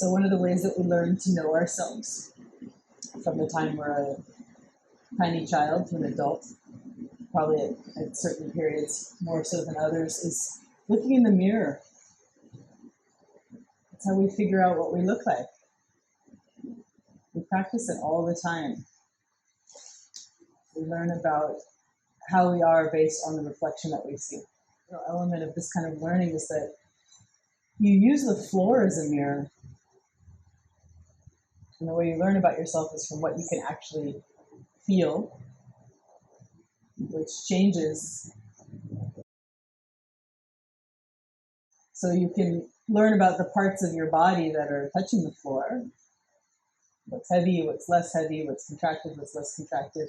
So one of the ways that we learn to know ourselves from the time we're a tiny child to an adult, probably at certain periods more so than others, is looking in the mirror. That's how we figure out what we look like. We practice it all the time. We learn about how we are based on the reflection that we see. The element of this kind of learning is that you use the floor as a mirror. And the way you learn about yourself is from what you can actually feel, which changes. So you can learn about the parts of your body that are touching the floor. What's heavy, what's less heavy, what's contracted, what's less contracted.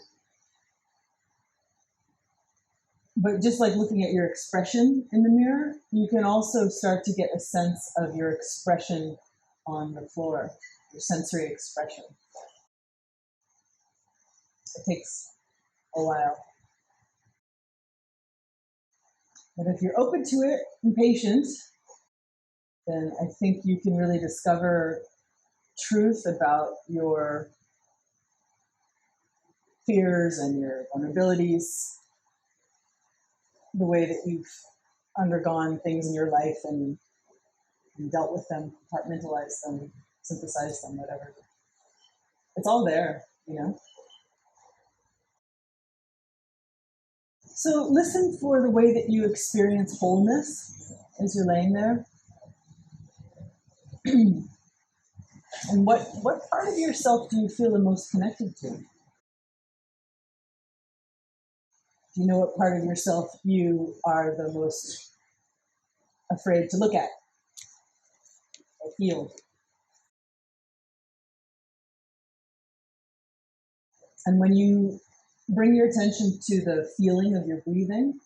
But just like looking at your expression in the mirror, you can also start to get a sense of your expression on the floor, your sensory expression. It takes a while. But if you're open to it and patient, then I think you can really discover truth about your fears and your vulnerabilities, the way that you've undergone things in your life and dealt with them, compartmentalized them, synthesized them, whatever. It's all there, you know. So listen for the way that you experience wholeness as you're laying there. And what part of yourself do you feel the most connected to? Do you know what part of yourself you are the most afraid to look at or feel? And when you bring your attention to the feeling of your breathing,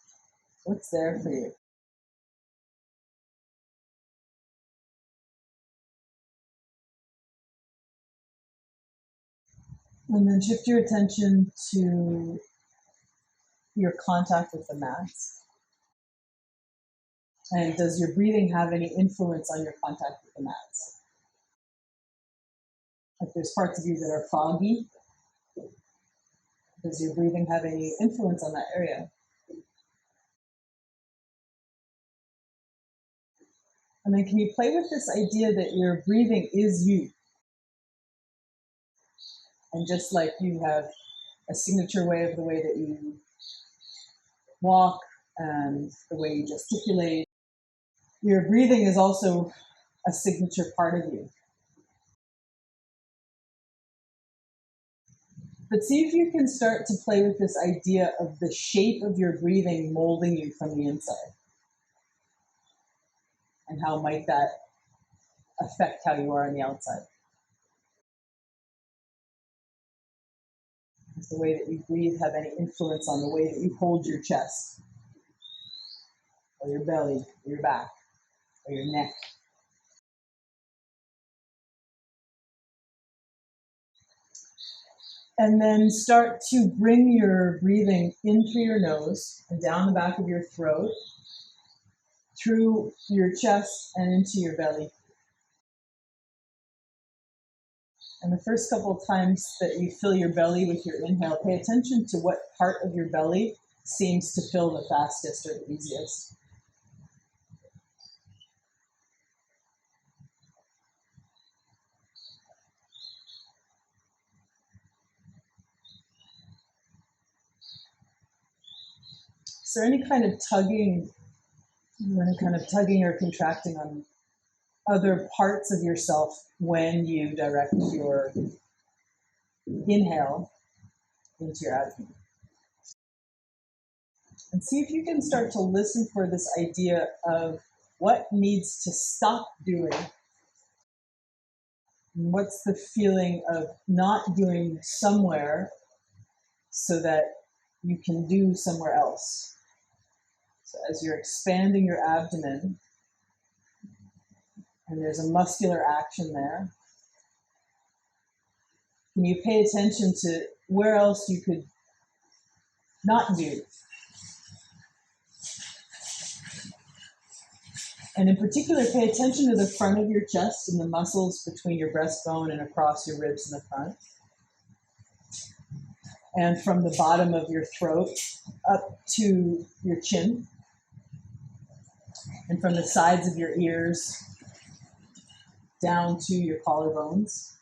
what's there for you? And then shift your attention to your contact with the mat. And does your breathing have any influence on your contact with the mat? If there's parts of you that are foggy, does your breathing have any influence on that area? And then can you play with this idea that your breathing is you? And just like you have a signature way of the way that you walk and the way you gesticulate, your breathing is also a signature part of you. But see if you can start to play with this idea of the shape of your breathing molding you from the inside. And how might that affect how you are on the outside? Does the way that you breathe have any influence on the way that you hold your chest, or your belly, or your back, or your neck? And then start to bring your breathing in through your nose and down the back of your throat, through your chest and into your belly. And the first couple of times that you fill your belly with your inhale, pay attention to what part of your belly seems to fill the fastest or the easiest. Is there any kind of tugging or contracting on other parts of yourself when you direct your inhale into your abdomen? And see if you can start to listen for this idea of what needs to stop doing. What's the feeling of not doing somewhere so that you can do somewhere else? So as you're expanding your abdomen, and there's a muscular action there, can you pay attention to where else you could not do? And in particular, pay attention to the front of your chest and the muscles between your breastbone and across your ribs in the front. And from the bottom of your throat up to your chin. And from the sides of your ears down to your collarbones.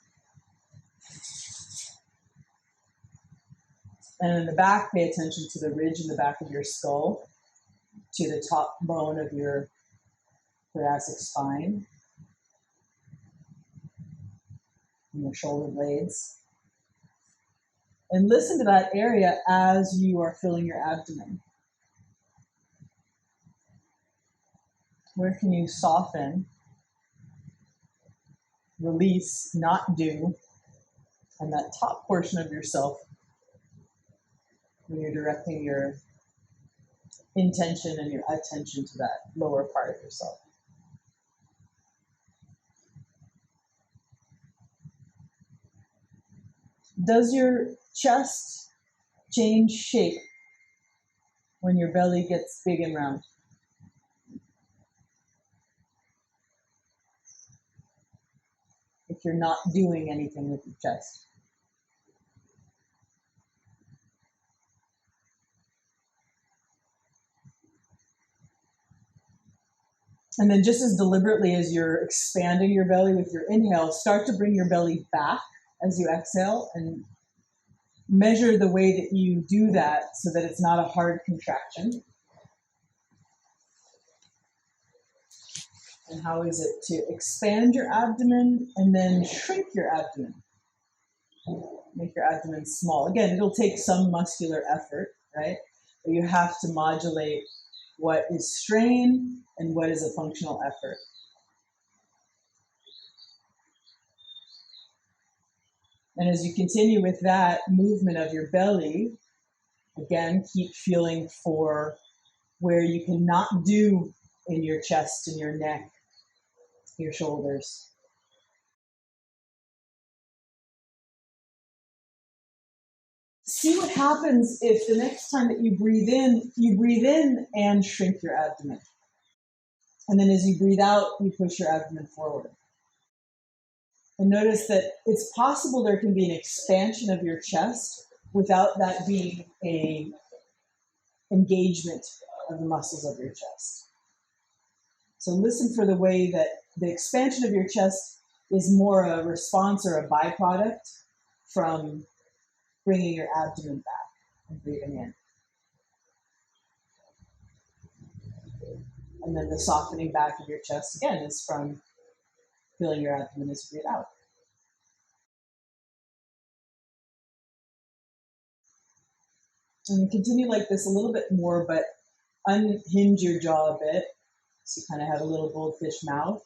And in the back, pay attention to the ridge in the back of your skull, to the top bone of your thoracic spine, and your shoulder blades. And listen to that area as you are filling your abdomen. Where can you soften, release, not do, and that top portion of yourself when you're directing your intention and your attention to that lower part of yourself. Does your chest change shape when your belly gets big and round? If you're not doing anything with your chest. And then just as deliberately as you're expanding your belly with your inhale, start to bring your belly back as you exhale and measure the way that you do that so that it's not a hard contraction. And how is it to expand your abdomen and then shrink your abdomen? Make your abdomen small. Again, it'll take some muscular effort, right? But you have to modulate what is strain and what is a functional effort. And as you continue with that movement of your belly, again, keep feeling for where you cannot do in your chest and your neck, your shoulders. See what happens if the next time that you breathe in and shrink your abdomen. And then as you breathe out, you push your abdomen forward. And notice that it's possible there can be an expansion of your chest without that being a engagement of the muscles of your chest. So listen for the way that the expansion of your chest is more a response or a byproduct from bringing your abdomen back and breathing in. And then the softening back of your chest, again, is from feeling your abdomen as you breathe out. And continue like this a little bit more, but unhinge your jaw a bit. So you kind of have a little goldfish mouth.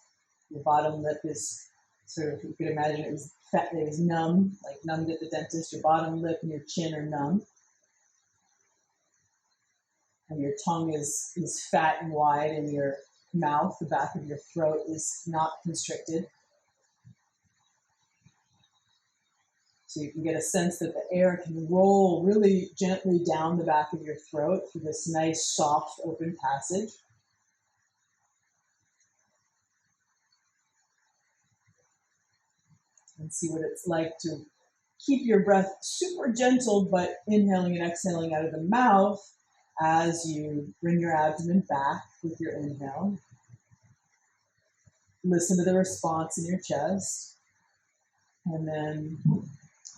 Your bottom lip is sort of, you could imagine it was fat, it was numb, like numbed at the dentist. Your bottom lip and your chin are numb. And your tongue is fat and wide, and your mouth, the back of your throat, is not constricted. So you can get a sense that the air can roll really gently down the back of your throat through this nice, soft, open passage. And see what it's like to keep your breath super gentle, but inhaling and exhaling out of the mouth as you bring your abdomen back with your inhale. Listen to the response in your chest. And then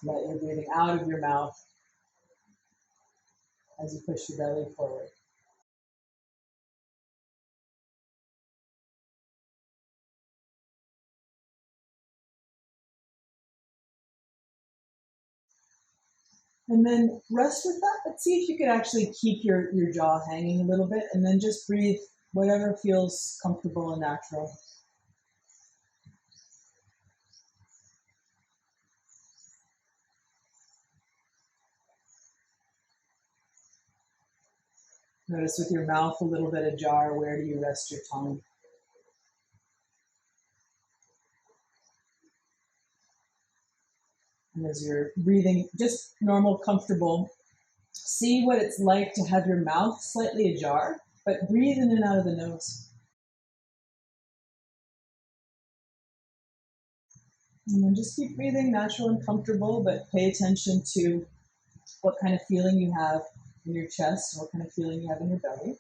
let your breathing out of your mouth as you push your belly forward. And then rest with that, but see if you could actually keep your jaw hanging a little bit, and then just breathe whatever feels comfortable and natural. Notice with your mouth a little bit ajar, where do you rest your tongue? And as you're breathing, just normal, comfortable, see what it's like to have your mouth slightly ajar, but breathe in and out of the nose. And then just keep breathing natural and comfortable, but pay attention to what kind of feeling you have in your chest, what kind of feeling you have in your belly.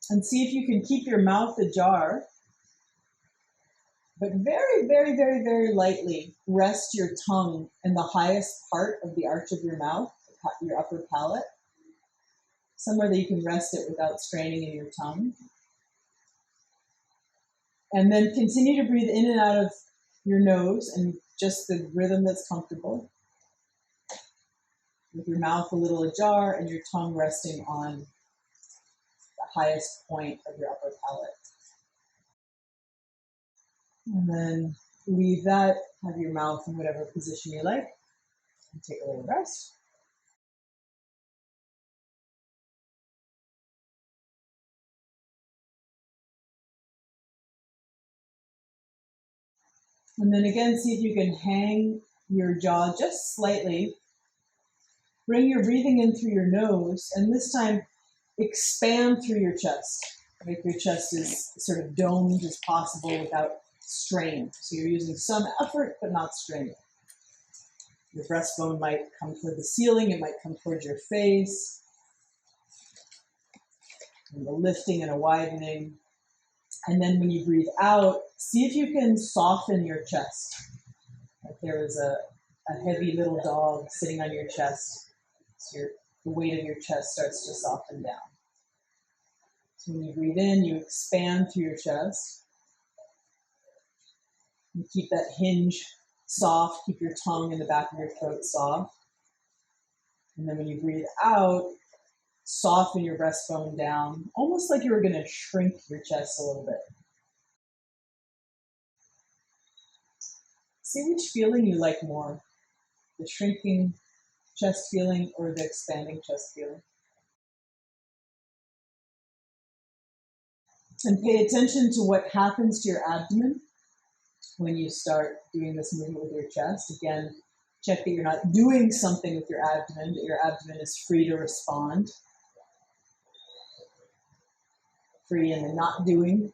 And see if you can keep your mouth ajar, but very, very, very, very lightly rest your tongue in the highest part of the arch of your mouth, your upper palate, somewhere that you can rest it without straining in your tongue. And then continue to breathe in and out of your nose and just the rhythm that's comfortable, with your mouth a little ajar and your tongue resting on the highest point of your upper palate. And then leave that, have your mouth in whatever position you like, and take a little rest. And then again, see if you can hang your jaw just slightly. Bring your breathing in through your nose, and this time expand through your chest. Make your chest as sort of domed as possible without strain. So you're using some effort, but not strain. Your breastbone might come toward the ceiling, it might come towards your face. And a lifting and a widening. And then when you breathe out, see if you can soften your chest. Like there is a heavy little dog sitting on your chest. So the weight of your chest starts to soften down. So when you breathe in, you expand through your chest. You keep that hinge soft, keep your tongue in the back of your throat soft. And then when you breathe out, soften your breastbone down, almost like you were going to shrink your chest a little bit. See which feeling you like more, the shrinking chest feeling or the expanding chest feeling. And pay attention to what happens to your abdomen when you start doing this movement with your chest. Again, check that you're not doing something with your abdomen, that your abdomen is free to respond. Free in the not doing.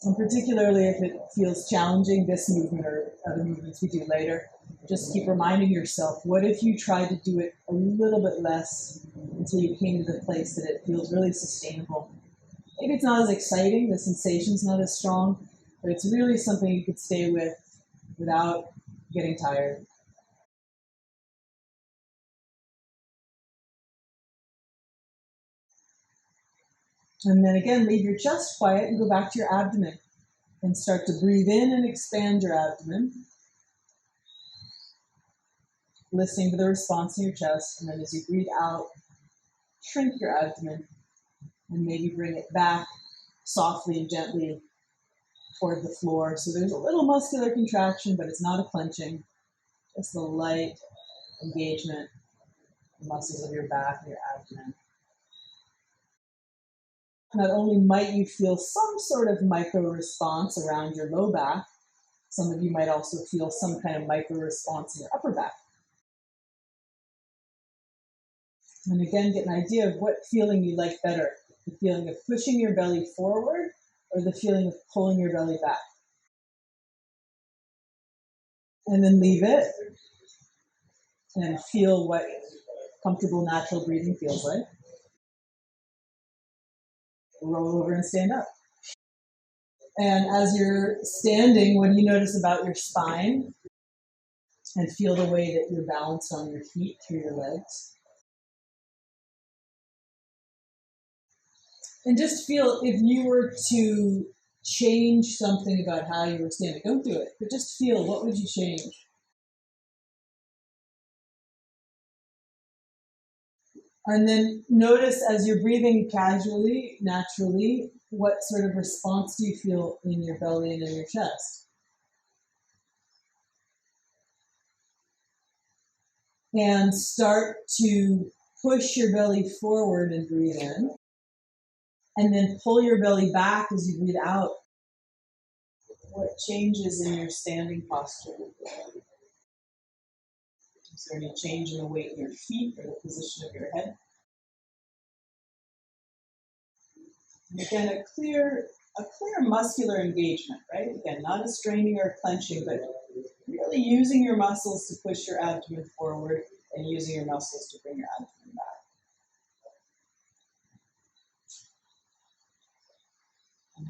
And particularly if it feels challenging, this movement or other movements we do later, just keep reminding yourself, what if you tried to do it a little bit less until you came to the place that it feels really sustainable? Maybe it's not as exciting, the sensation's not as strong, but it's really something you could stay with without getting tired. And then again, leave your chest quiet and go back to your abdomen and start to breathe in and expand your abdomen, listening to the response in your chest. And then as you breathe out, shrink your abdomen and maybe bring it back softly and gently toward the floor. So there's a little muscular contraction, but it's not a clenching, just a light engagement in the muscles of your back and your abdomen. Not only might you feel some sort of micro response around your low back, some of you might also feel some kind of micro response in your upper back. And again, get an idea of what feeling you like better, the feeling of pushing your belly forward or the feeling of pulling your belly back. And then leave it and feel what comfortable, natural breathing feels like. Roll over and stand up. And as you're standing, what do you notice about your spine? And feel the way that you're balanced on your feet through your legs. And just feel if you were to change something about how you were standing. Don't do it, but just feel, what would you change? And then notice as you're breathing casually, naturally, what sort of response do you feel in your belly and in your chest? And start to push your belly forward and breathe in. And then pull your belly back as you breathe out. What changes in your standing posture? Is there any change in the weight of your feet or the position of your head? And again, a clear a clear muscular engagement, right? Again, not a straining or clenching, but really using your muscles to push your abdomen forward and using your muscles to bring your abdomen back. And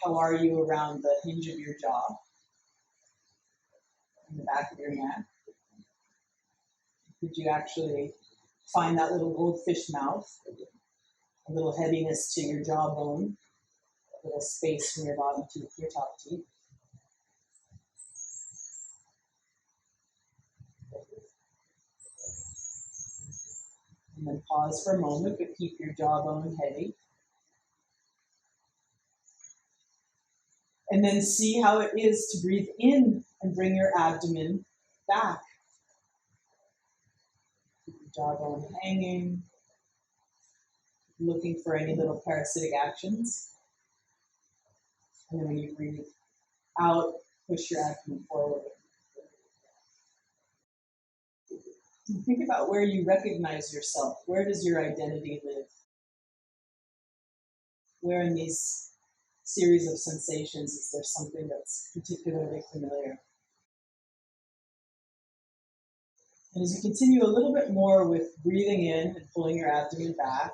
how are you around the hinge of your jaw and the back of your neck? Could you actually find that little goldfish mouth, a little heaviness to your jawbone, a little space from your bottom teeth to your top teeth? And then pause for a moment, but keep your jawbone heavy. And then see how it is to breathe in and bring your abdomen back. Keep your jawbone hanging, looking for any little parasitic actions. And then when you breathe out, push your abdomen forward. And think about where you recognize yourself. Where does your identity live? Where in these series of sensations is there something that's particularly familiar? And as you continue a little bit more with breathing in and pulling your abdomen back,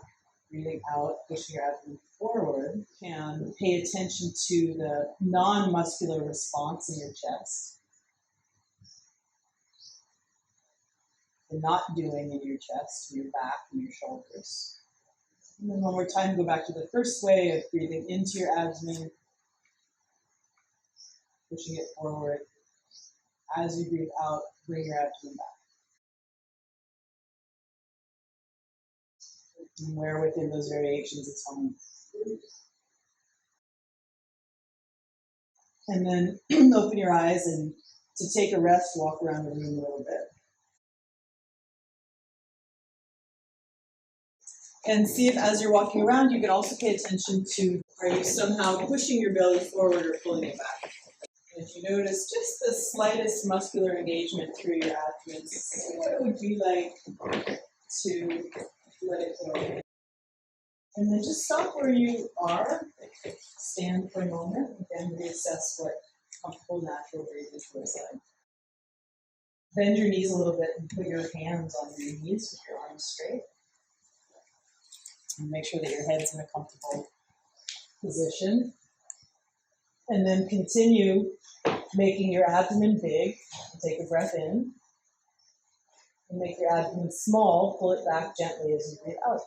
breathing out, pushing your abdomen forward, you can pay attention to the non-muscular response in your chest. The not doing in your chest, your back, and your shoulders. And then one more time, go back to the first way of breathing into your abdomen, pushing it forward. As you breathe out, bring your abdomen back. And where within those variations it's home. And then open your eyes, and to take a rest, walk around the room a little bit. And see if as you're walking around, you can also pay attention to, are you somehow pushing your belly forward or pulling it back? And if you notice just the slightest muscular engagement through your abdomen, see what it would be like to let it go. And then just stop where you are, stand for a moment, and then reassess what comfortable, natural breathing feels like. Bend your knees a little bit and put your hands on your knees with your arms straight. And make sure that your head's in a comfortable position. And then continue making your abdomen big. Take a breath in. And make your abdomen small. Pull it back gently as you breathe out.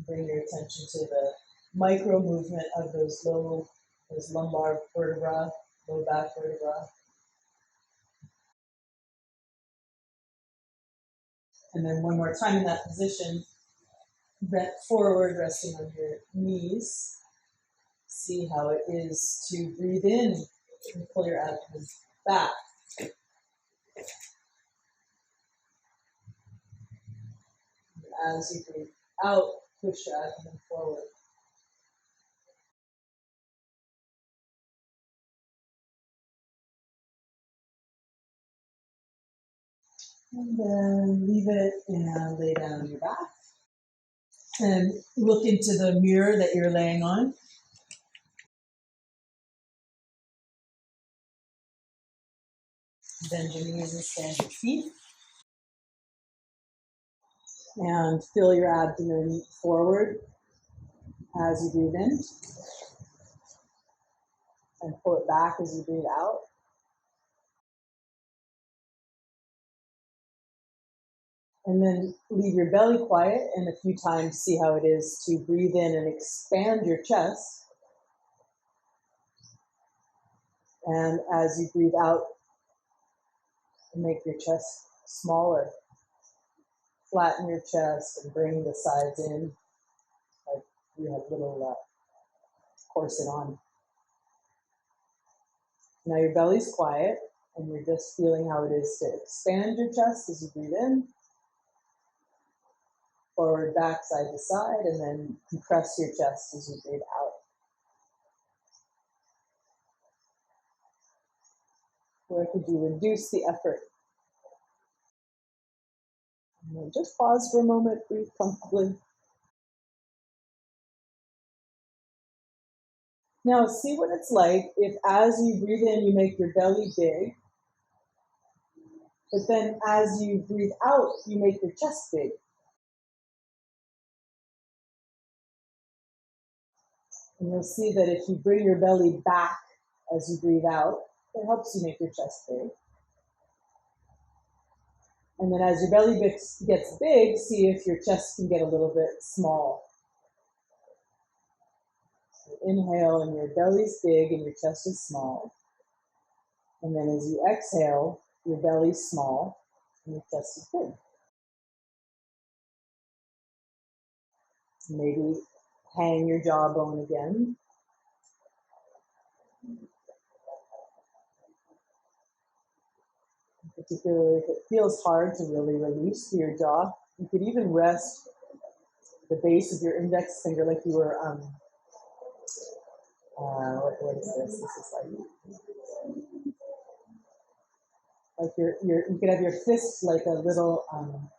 Bring your attention to the micro movement of those lumbar vertebra, low back vertebra. And then one more time in that position, bent forward, resting on your knees. See how it is to breathe in and pull your abdomen back. And as you breathe out, push your abdomen forward. And then leave it and lay down on your back. And look into the mirror that you're laying on. Bend your knees and stand your feet. And fill your abdomen forward as you breathe in. And pull it back as you breathe out. And then leave your belly quiet, and a few times see how it is to breathe in and expand your chest. And as you breathe out, make your chest smaller. Flatten your chest and bring the sides in, like you have a little corset on. Now your belly's quiet, and you're just feeling how it is to expand your chest as you breathe in. Forward, back, side to side, and then compress your chest as you breathe out. Where could you reduce the effort? And then just pause for a moment, breathe comfortably. Now see what it's like if as you breathe in, you make your belly big, but then as you breathe out, you make your chest big. And you'll see that if you bring your belly back as you breathe out, it helps you make your chest big. And then as your belly gets big, see if your chest can get a little bit small. So inhale and your belly's big and your chest is small. And then as you exhale, your belly's small and your chest is big. Maybe hang your jawbone again. Particularly if it feels hard to really release through your jaw, you could even rest the base of your index finger like you were, what is this? This is like you could have your fist like a little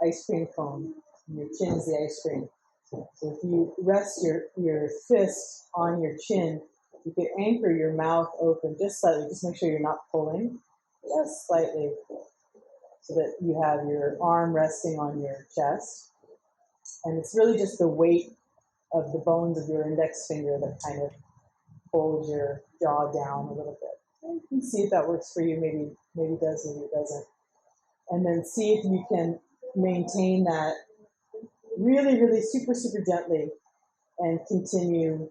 ice cream cone, and your chin is the ice cream. So if you rest your fist on your chin, you could anchor your mouth open just slightly, just make sure you're not pulling, just slightly, so that you have your arm resting on your chest. And it's really just the weight of the bones of your index finger that kind of holds your jaw down a little bit. And you can see if that works for you, maybe it does, maybe it doesn't. And then see if you can maintain that really, really super, super gently and continue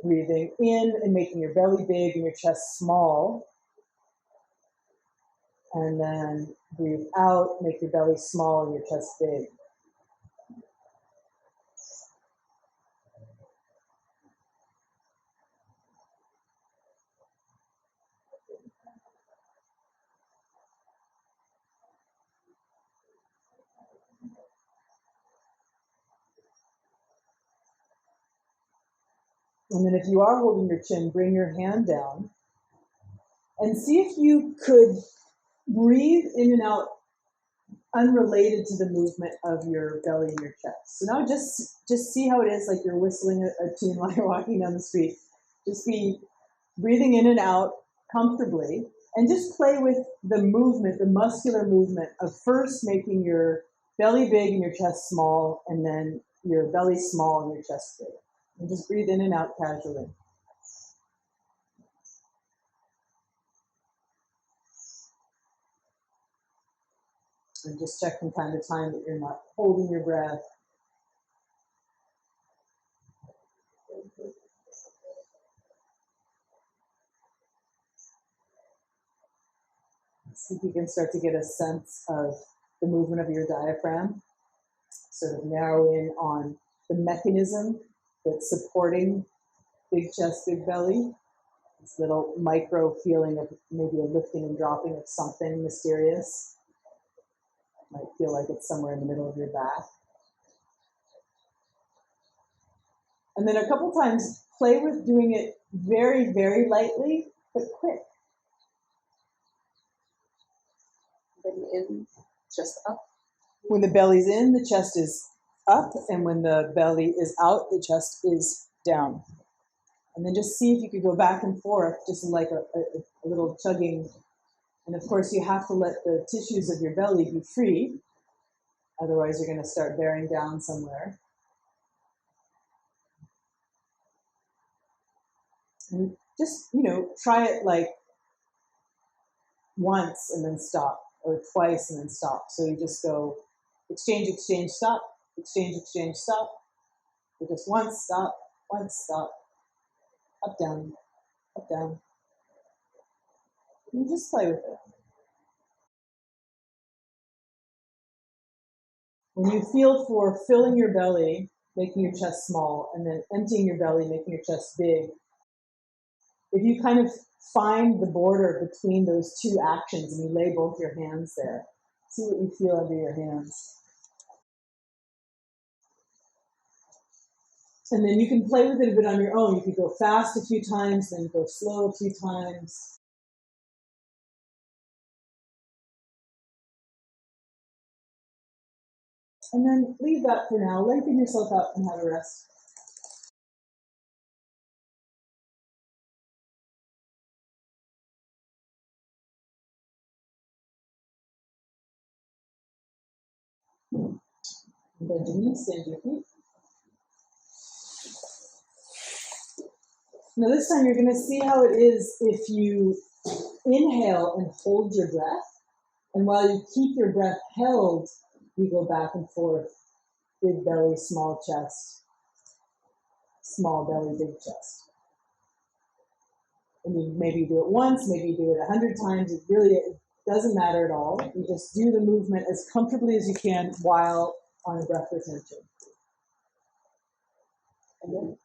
breathing in and making your belly big and your chest small. And then breathe out, make your belly small and your chest big. And then if you are holding your chin, bring your hand down and see if you could breathe in and out unrelated to the movement of your belly and your chest. So now just see how it is, like you're whistling a tune while you're walking down the street. Just be breathing in and out comfortably, and just play with the movement, the muscular movement of first making your belly big and your chest small, and then your belly small and your chest big. And just breathe in and out casually. And just check from time to time that you're not holding your breath. See if you can start to get a sense of the movement of your diaphragm. Sort of narrow in on the mechanism that's supporting big chest, big belly. This little micro feeling of maybe a lifting and dropping of something mysterious. It might feel like it's somewhere in the middle of your back. And then a couple times, play with doing it very, very lightly, but quick. Belly in, chest up. When the belly's in, the chest is up, and when the belly is out, the chest is down. And then just see if you could go back and forth, just like a little chugging. And of course, you have to let the tissues of your belly be free. Otherwise, you're going to start bearing down somewhere. And just, try it like once and then stop, or twice and then stop. So you just go exchange, exchange, stop, exchange, exchange, stop. Or just once, stop, up, down, up, down. You just play with it. When you feel for filling your belly, making your chest small, and then emptying your belly, making your chest big, if you kind of find the border between those two actions and you lay both your hands there, see what you feel under your hands. And then you can play with it a bit on your own. You could go fast a few times, then go slow a few times. And then leave that for now. Lengthen yourself out and have a rest. Bend your knees, stand your feet. Now this time you're going to see how it is if you inhale and hold your breath. And while you keep your breath held, you go back and forth. Big belly, small chest. Small belly, big chest. And you maybe do it once, maybe you do it 100 times. It really doesn't matter at all. You just do the movement as comfortably as you can while on a breath retention. Okay.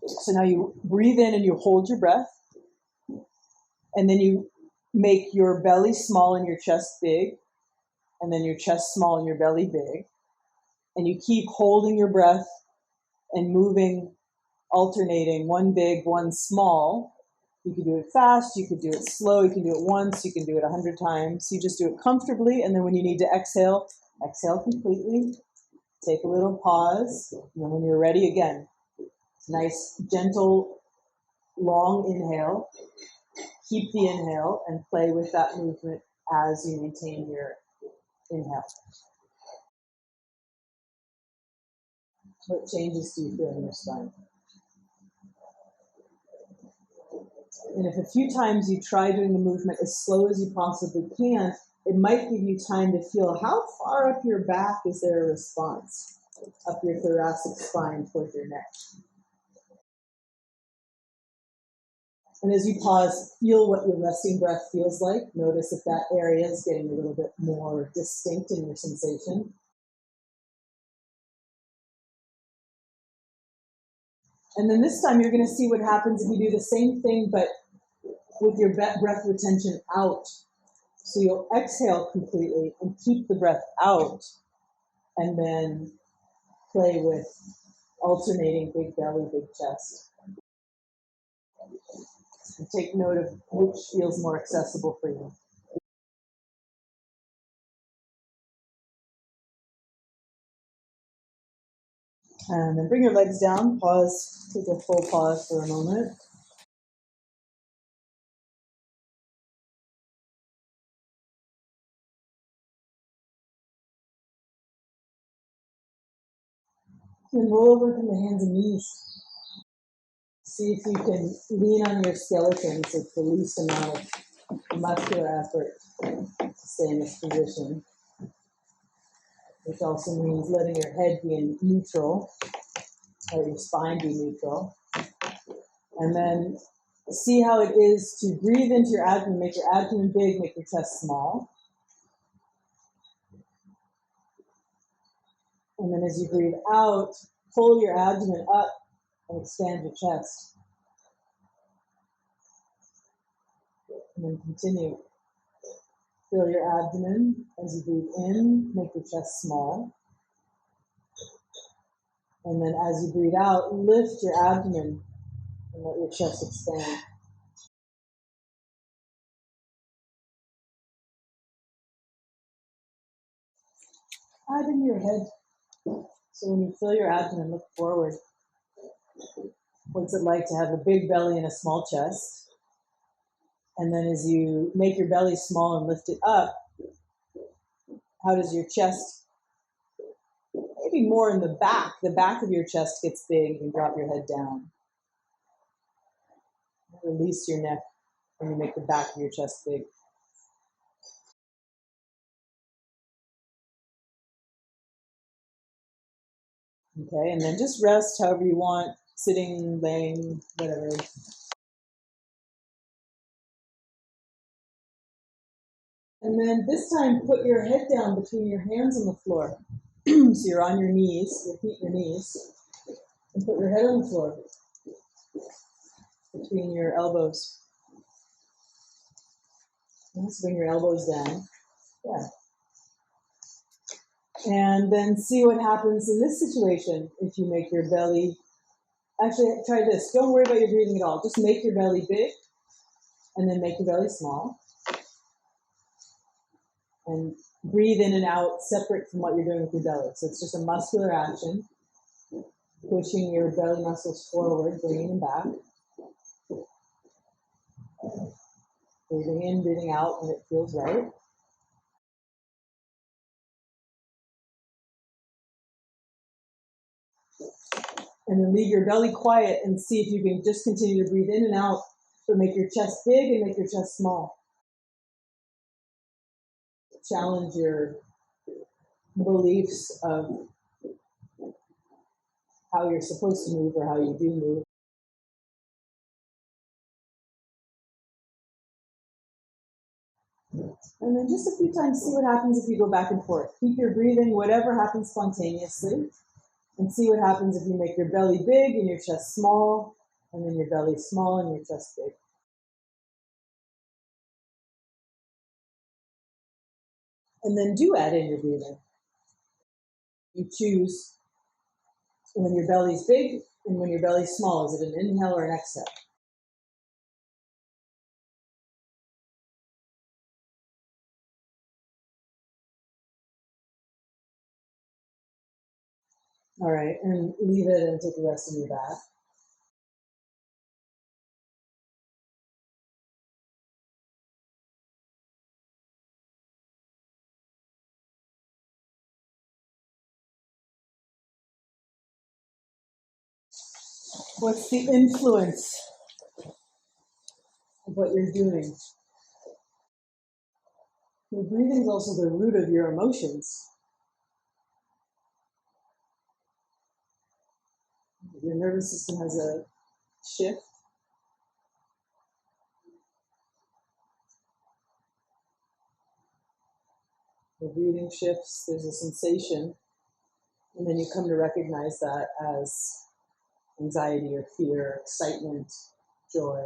So now you breathe in and you hold your breath. And then you make your belly small and your chest big. And then your chest small and your belly big. And you keep holding your breath and moving, alternating, one big, one small. You can do it fast, you could do it slow, you can do it once, you can do it 100 times. You just do it comfortably, and then when you need to exhale, exhale completely. Take a little pause, and then when you're ready again, nice, gentle, long inhale. Keep the inhale and play with that movement as you maintain your inhale. What changes do you feel in your spine? And if a few times you try doing the movement as slow as you possibly can, it might give you time to feel how far up your back is there a response, up your thoracic spine towards your neck. And as you pause, feel what your resting breath feels like. Notice if that area is getting a little bit more distinct in your sensation. And then this time you're going to see what happens if you do the same thing, but with your breath retention out. So you'll exhale completely and keep the breath out, and then play with alternating big belly, big chest. And take note of which feels more accessible for you. And then bring your legs down, pause, take a full pause for a moment. And roll over from the hands and knees. See if you can lean on your skeletons with the least amount of muscular effort to stay in this position, which also means letting your head be in neutral, let your spine be neutral. And then see how it is to breathe into your abdomen, make your abdomen big, make your chest small. And then as you breathe out, pull your abdomen up and expand your chest. And then continue. Fill your abdomen as you breathe in, make your chest small. And then as you breathe out, lift your abdomen and let your chest expand. Add in your head. So when you fill your abdomen, look forward. What's it like to have a big belly and a small chest? And then as you make your belly small and lift it up, how does your chest, maybe more in the back of your chest gets big, you can drop your head down. Release your neck when you make the back of your chest big. Okay, and then just rest however you want, sitting, laying, whatever. And then this time, put your head down between your hands on the floor. So you're on your knees, your feet, your knees, and put your head on the floor between your elbows. Let's bring your elbows down. Yeah. And then see what happens in this situation if you make your belly. Actually, try this. Don't worry about your breathing at all. Just make your belly big, and then make your belly small. And breathe in and out separate from what you're doing with your belly. So it's just a muscular action, pushing your belly muscles forward, bringing them back. Breathing in, breathing out when it feels right. And then leave your belly quiet and see if you can just continue to breathe in and out, but make your chest big and make your chest small. Challenge your beliefs of how you're supposed to move or how you do move. And then just a few times, see what happens if you go back and forth. Keep your breathing, whatever happens spontaneously, and see what happens if you make your belly big and your chest small, and then your belly small and your chest big. And then do add in your breathing. You choose when your belly's big and when your belly's small. Is it an inhale or an exhale? All right, and leave it and take the rest of your back. What's the influence of what you're doing? Your breathing is also the root of your emotions. Your nervous system has a shift. The breathing shifts, there's a sensation, and then you come to recognize that as anxiety or fear, excitement, joy.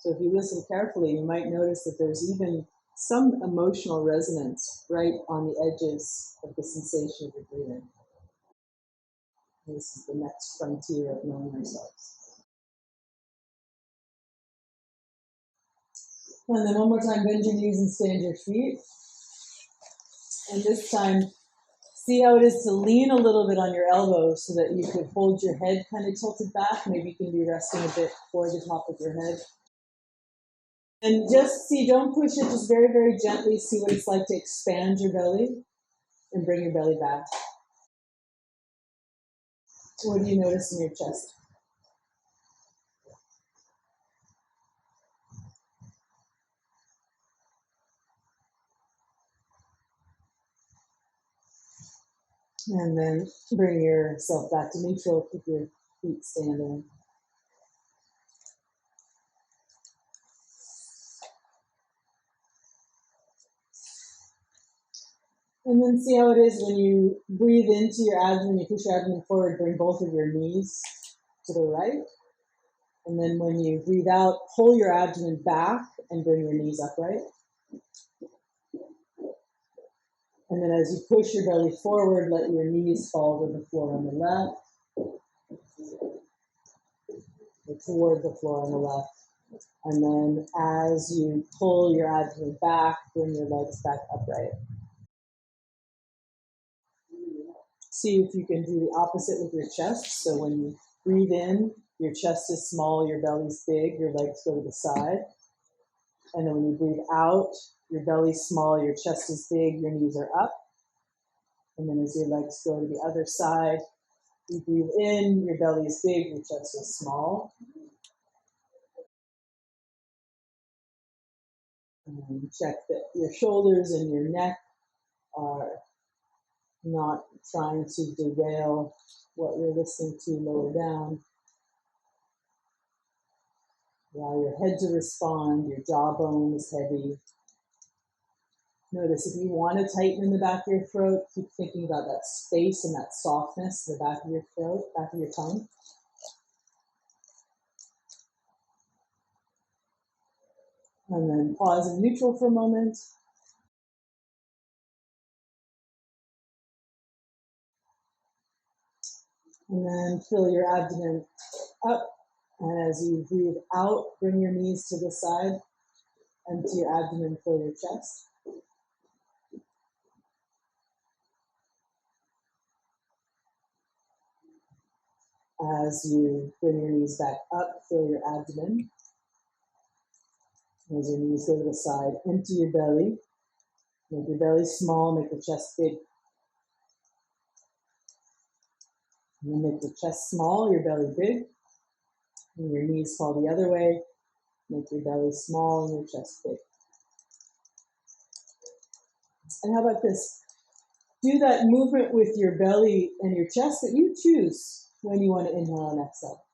So if you listen carefully, you might notice that there's even some emotional resonance right on the edges of the sensation of your breathing. This is the next frontier of knowing ourselves. And then one more time, bend your knees and stand your feet. And this time, see how it is to lean a little bit on your elbows so that you could hold your head kind of tilted back. Maybe you can be resting a bit toward the top of your head. And just see, don't push it, just very, very gently see what it's like to expand your belly and bring your belly back. What do you notice in your chest? And then bring yourself back to neutral, keep your feet standing. And then see how it is when you breathe into your abdomen, you push your abdomen forward, bring both of your knees to the right. And then when you breathe out, pull your abdomen back and bring your knees upright. And then as you push your belly forward, let your knees fall to the floor on the left, or toward the floor on the left. And then as you pull your abdomen back, bring your legs back upright. See if you can do the opposite with your chest. So when you breathe in, your chest is small, your belly's big, your legs go to the side. And then when you breathe out, your belly's small, your chest is big, your knees are up. And then as your legs go to the other side, you breathe in, your belly is big, your chest is small. And check that your shoulders and your neck are not trying to derail what you're listening to lower down. Allow your head to respond, your jawbone is heavy. Notice if you want to tighten in the back of your throat, keep thinking about that space and that softness in the back of your throat, back of your tongue. And then pause in neutral for a moment. And then fill your abdomen up. And as you breathe out, bring your knees to the side. Empty your abdomen, fill your chest. As you bring your knees back up, fill your abdomen. As your knees go to the side, empty your belly. Make your belly small, make the chest big. And then make the chest small, your belly big. And your knees fall the other way. Make your belly small and your chest big. And how about this? Do that movement with your belly and your chest that you choose when you want to inhale and exhale.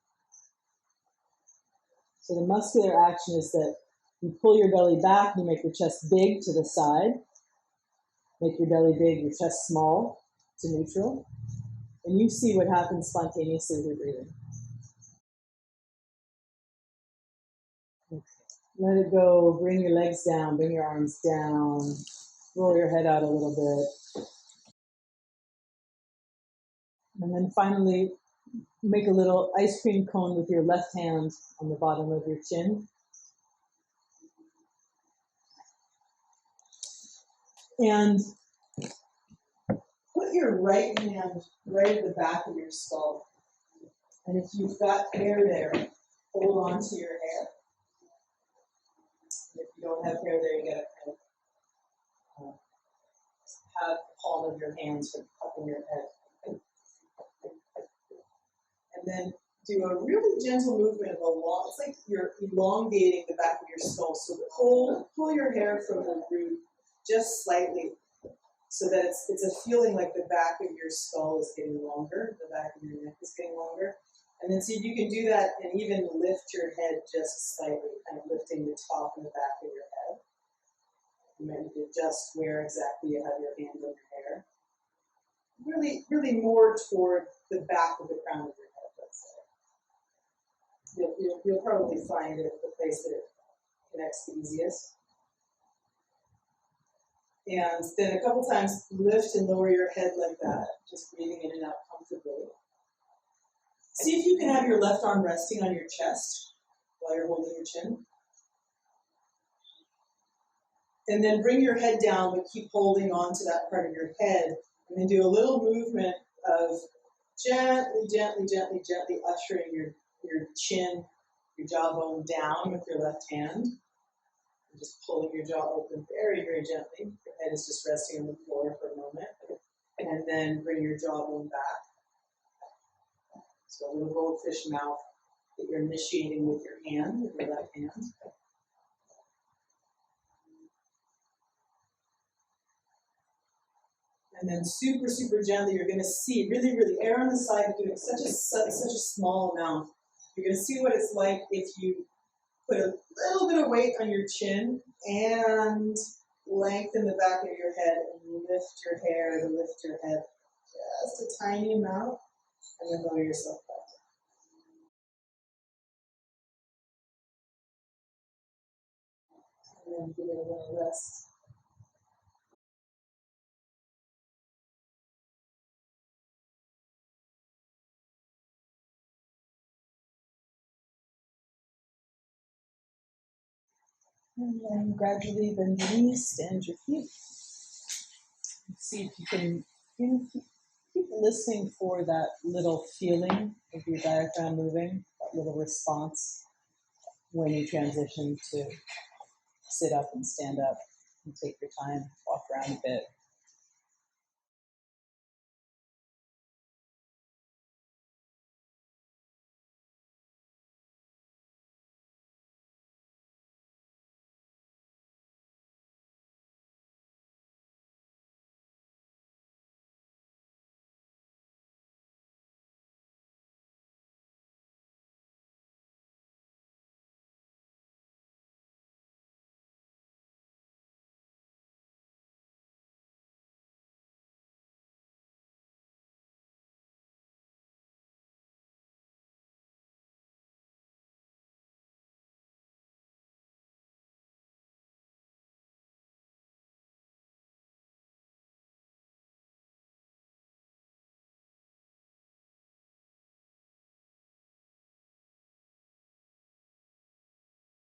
So the muscular action is that you pull your belly back, you make your chest big to the side. Make your belly big, your chest small to neutral. And you see what happens spontaneously with your breathing. Okay. Let it go. Bring your legs down. Bring your arms down. Roll your head out a little bit. And then finally, make a little ice cream cone with your left hand on the bottom of your chin. And put your right hand right at the back of your skull. And if you've got hair there, hold on to your hair. If you don't have hair there, you gotta kind of have the palm of your hands for cupping your head. And then do a really gentle movement of it's like you're elongating the back of your skull. So pull your hair from the root just slightly so that it's a feeling like the back of your skull is getting longer, the back of your neck is getting longer. And then see if you can do that and even lift your head just slightly, kind of lifting the top and the back of your head. You might need to adjust where exactly you have your hand on your hair. Really, really more toward the back of the crown of your head, let's say. You'll probably find it the place that it connects the easiest. And then a couple times lift and lower your head like that, just breathing in and out comfortably. See if you can have your left arm resting on your chest while you're holding your chin. And then bring your head down, but keep holding on to that part of your head. And then do a little movement of gently, gently, gently, gently ushering your chin, your jawbone down with your left hand. And just pulling your jaw open very, very gently. Your head is just resting on the floor for a moment. And then bring your jawbone back. So a little goldfish mouth that you're initiating with your hand, with your left hand. And then super, super gently, you're going to see, really, really err on the side of doing such a small amount. You're going to see what it's like if you put a little bit of weight on your chin and lengthen the back of your head and lift your hair to lift your head just a tiny amount, and then lower yourself back. And then give it a little rest. And then gradually bend your knees, stand your feet. See if you can keep listening for that little feeling of your diaphragm moving, that little response when you transition to sit up and stand up and take your time, walk around a bit.